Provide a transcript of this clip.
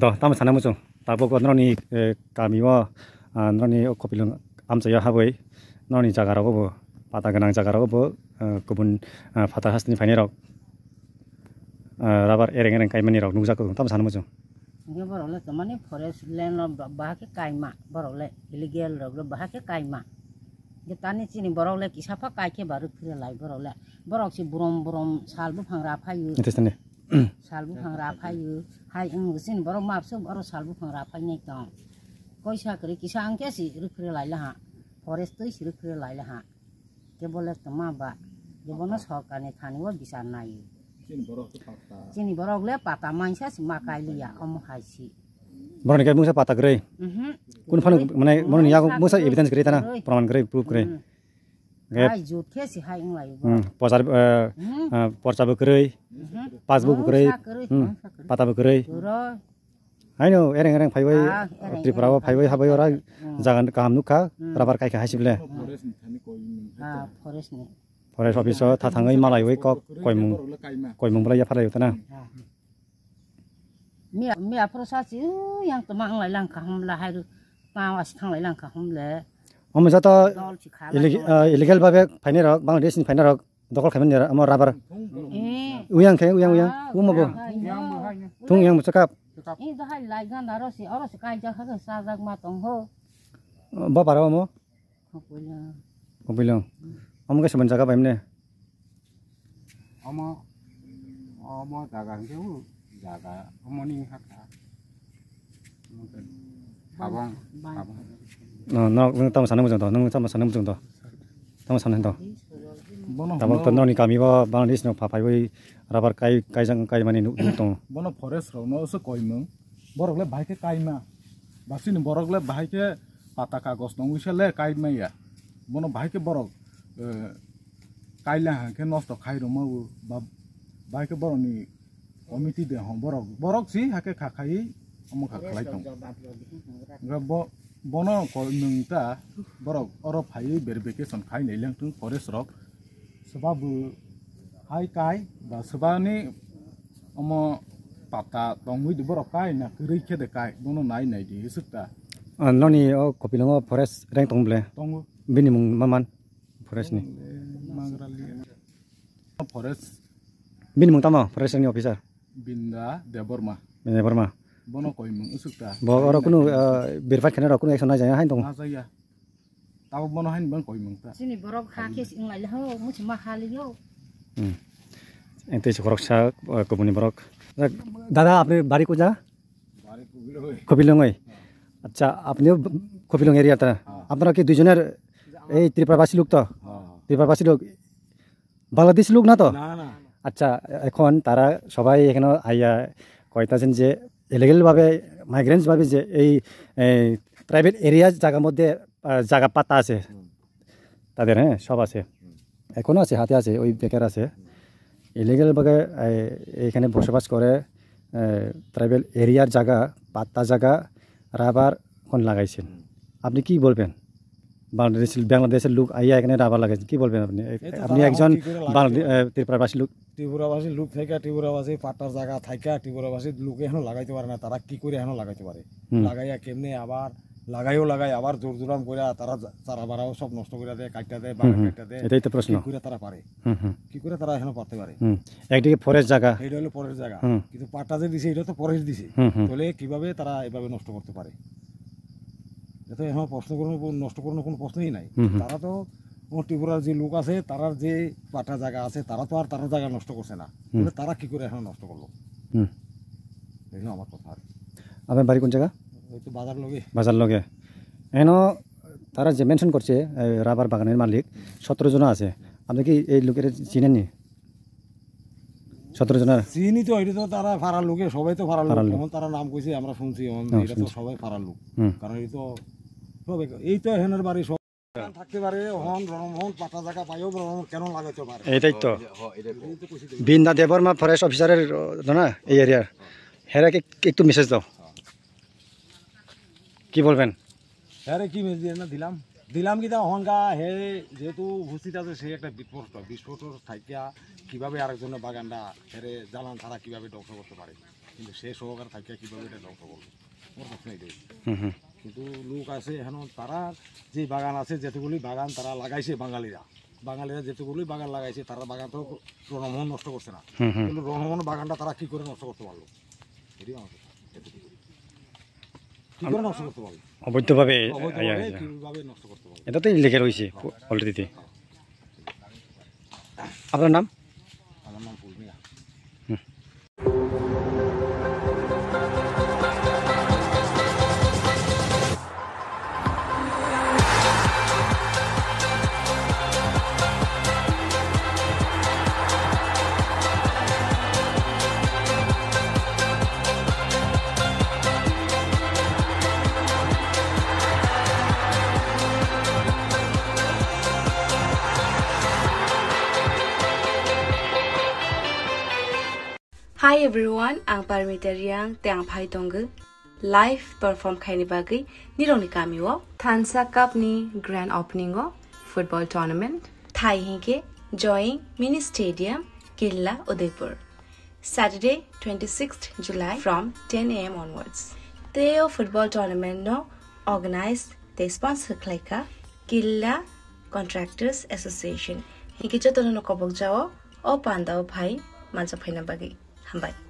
더 다음 사는 무슨 다보고 너니 가미와 너니 코필은 암자야 하고이 너니 자가라고 뭐 바다 그냥 자가라고 뭐 그분 바다 하스니 파니라고 라바 에랭에랭 까이만이라고 누구자고 다음 사는 무슨 Ini baru le teman ni forest land lo bahake kaima baru le illegal lo bahake kaima. Kita ni sini baru le kisah apa kai ke baru kira lagi baru le baru si burom salbu pangra payu. itu sini Salbu pangra payu. Hai sini baru maaf so baru salbu pangra payu ni tong. Kau isah kiri kisah angke si kira lagi lah ha. Forest tu si kira lagi lah ha. Dia boleh teman ba. Dia boleh sokan ni thani wa bisa naik. Sini borok le pata mansa si makai liya om haisi. Borok ni kayak musa patah gerai. Kun fanu mana mana ni aku musa evidence gerai tanah, praman gerai, proof gerai. Hai jut ke si hai nglai. Porsa gerai, passbook gerai, patah gerai. Hai no, ereng paiwai, tripura paiwai habai orang jangan kaham nuka, rabar kai kahasi bela. Forest ni. Forest officer tathangai malai wei kok koimung bela ya phalai utana. Mia proses yang teman nglai lang kahum lah hai tawas thang lai lang kahum le. Om jata illegal babe fainer rok Bangladesh ni fainer rok dokol khamen ni amor rabar. Uyang umobo. Tung yang mucakap. Ini dah hai lai gan aros kai jak ha sa jak ma tong ho. Ba para mo. Kopilang. Om ke seben jaga baimne. Omo jaga ngeu jaga omoni hakka. Mungkin abang. No tamu sana mujung to, nung sama sana mujung to. Tamu sana to. Tamu tono ni kami ba Bangladesh no papai wei rabar kai jang kai mani nu to. Bono forest ro no so koimung. Borok le bhai ke kaima. Basini borok le bhai ke pata kagos no usele kaima ya. Bono bhai ke borok kaila ke nosto khairo mau bhai ke borok ni committee de hom borok si hake khakai omo khaklai tong. Bono koimung ta borok oro phai verification khai nei lang tung forest rok sebabu hai kai ba sebani omo pata tongui di borok kai na kiri ke de kai bono nai di sutta Noni kopilongo forest reng tong ble. tongu Bini mung maman forest ni. forest Bini mung tama forest ni officer. binda deborma Bini berma. bono koimung sutta Bo oro kunu verify kena ro kunu action na jaya hain tong. saya tahu bono hain bang koimung ta Sini borok hake si nglai le ho mu cuma hali yo. Ente korok sa kebuni borok. दादा आपने बारी को जा कपिलंग अच्छा आपने कपिलंग area था আপনারা কি দুইজনের এই ত্রিপুরাবাসী লোক তো ত্রিপুরাবাসী লোক বাংলাদেশি লোক না তো আচ্ছা এখন তারা সবাই এখানে আইয়া কইতাছেন যে ইলিগাল ভাবে মাইগ্রেন্টস ভাবে যে এই প্রাইভেট এরিয়া জায়গার মধ্যে জায়গা পাতা আছে তাদের হ্যাঁ সব আছে এখনো আছে হাতে আছে ওই বেকার আছে ইলিগাল ভাবে এখানে বসবাস করে ট্রাইবেল এরিয়ার জায়গা পাতা জায়গা রাবার কোন লাগাইছেন আপনি কি বলবেন বাংলাদেশের লোক আইয়া এখানে রাবার লাগাইছেন কি বলবেন আপনি আপনি একজন ত্রিপুরাবাসী লোক থেকে ত্রিপুরাবাসী পাতার জায়গা থাকা ত্রিপুরাবাসী লোকে এখন লাগাইতে পারে না তারা কি করে এখন লাগাইতে পারে লাগাইয়া কেমনে আবার লাগাই আবার জোর জোরাম করে তারা চারা বাড়াও সব নষ্ট করে দেয় কাটটা দেয় বাগান কাটটা দেয় এটাই তো প্রশ্ন কি করে তারা পারে কি করে তারা এখন পারতে পারে একদিকে ফরেস্ট জায়গা এটা হলো পরের জায়গা কিন্তু পাট্টা যে দিছে এটা তো ফরেস্ট দিছে তাহলে কিভাবে তারা এভাবে নষ্ট করতে পারে এটা এখন প্রশ্ন করার নষ্ট করার কোনো প্রশ্নই নাই তারা তো ত্রিপুরার যে লোক আছে তারার যে পাট্টা জায়গা আছে তারা তো আর তার জায়গা নষ্ট করছে না তারা কি করে এখন নষ্ট করলো এই আমার কথা আর আপনার বাড়ি কোন জায়গা বাজার লগে এনো তারা যে মেনশন করছে রাবার বাগানের মালিক 17 জন আছে আপনি কি এই লোকের চিনেন নি 17 জনের চিনি তো এটা তো তারা ফারার লোকে সবাই তো ফারার লোক এখন তারা নাম কইছে আমরা শুনছি এটা তো সবাই ফারার লোক কারণ এই তো সবাই এই তো এখানের বাড়ি সব থাকতে পারে হন রণমোহন পাতা জায়গা পাইও রণমোহন কেন লাগাইতে পারে এটাই তো বিন্দা দেববর্মা ফরেস্ট অফিসারের না এই এরিয়ার হেরাকে একটু মেসেজ দাও কি বলবেন হ্যাঁ কি মেসেজ দিয়ে না দিলাম কি তা হনগা হে যেহেতু উপস্থিত আছে সে একটা বিস্ফোট থাকিয়া কিভাবে আরেকজনের বাগানটা হেরে জ্বালান তারা কিভাবে ধ্বংস করতে পারে কিন্তু সে সহকারে থাকিয়া কীভাবে এটা ধ্বংস করবে আমার প্রশ্ন এটাই। হুম হুম কিন্তু লোক আছে এখন তারা যে বাগান আছে যেতগুলি বাগান তারা লাগাইছে বাঙালিরা যেতগুলি বাগান লাগাইছে তারা বাগান তো রণমোহন নষ্ট করছে না, হুম হুম কিন্তু রণমোহন বাগানটা তারা কি করে নষ্ট করতে পারলো এটাই আমার কথা। কি করে নষ্ট করতে পারলো অবৈধভাবে অবৈধভাবে কিভাবে নষ্ট করতে পারলো এটা তো লিখে রয়েছে অলরেডিতে। আপনার নাম? আমার নাম Fulmia. Hi everyone, ang Parmita Riang Tiang Phai Tonggu live perform khaini bagi nironi kami wo Thansa Cup ni grand opening wo football tournament Thai hinke join mini stadium Killa Udaipur Saturday 26th July from 10 AM onwards. Teo football tournament no organized the sponsor klaika Killa Contractors Association hinke jotono no kobok jao o pandao bhai mancha phaina bagi Bye.